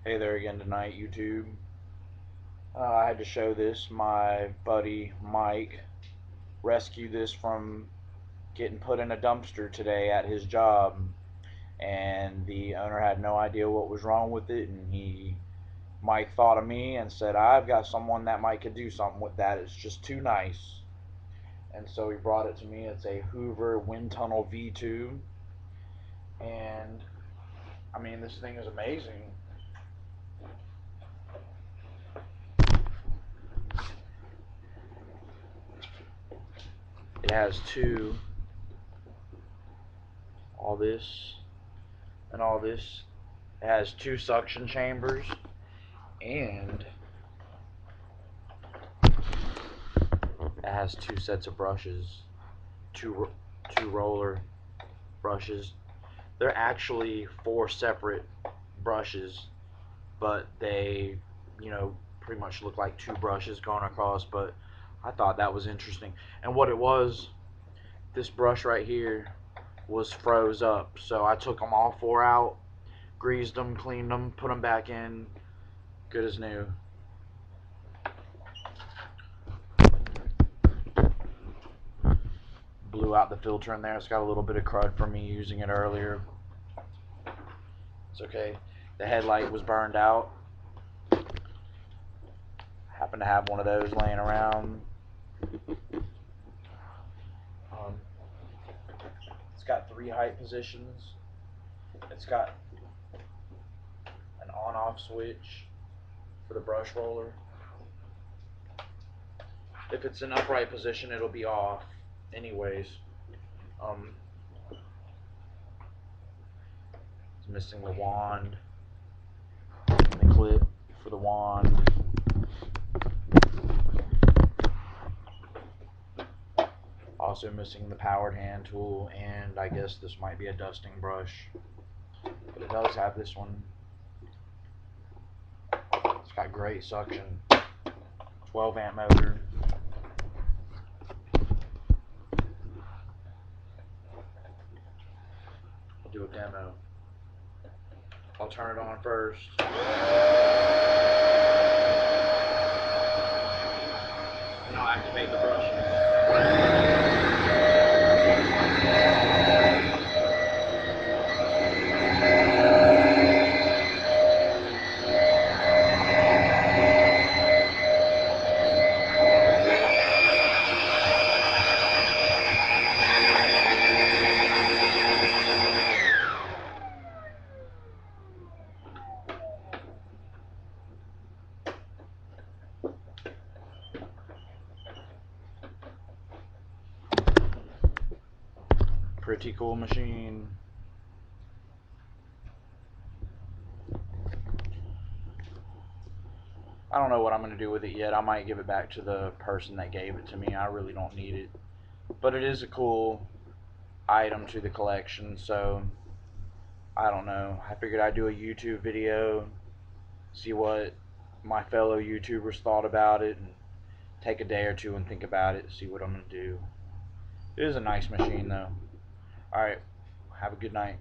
Hey there again tonight, YouTube. I had to show this. My buddy Mike rescued this from getting put in a dumpster today at his job, and the owner had no idea what was wrong with it. And Mike thought of me and said, "I've got someone that might could do something with that. It's just too nice." And so he brought it to me. It's a Hoover WindTunnel V2, and I mean, this thing is amazing. It has all this and all this. It has two suction chambers, and it has two sets of brushes, two roller brushes. They're actually four separate brushes, but they, pretty much look like two brushes going across. But I thought that was interesting. And what it was, this brush right here was froze up, so I took them all four out, greased them, cleaned them, put them back in, good as new. Blew out the filter in there. It's got a little bit of crud from me using it earlier. It's okay. The headlight was burned out. Happened to have one of those laying around. It's got three height positions. It's got an on-off switch for the brush roller. If it's in upright position, it'll be off anyways. It's missing the wand, the clip for the wand. Also missing the powered hand tool, and I guess this might be a dusting brush. But it does have this one. It's got great suction. 12 amp motor. I'll do a demo. I'll turn it on first. And I'll activate the brushes. Pretty cool machine. I don't know what I'm going to do with it yet. I might give it back to the person that gave it to me. I really don't need it. But it is a cool item to the collection, so I don't know. I figured I'd do a YouTube video, see what my fellow YouTubers thought about it, and take a day or two and think about it, see what I'm going to do. It is a nice machine, though. Alright, have a good night.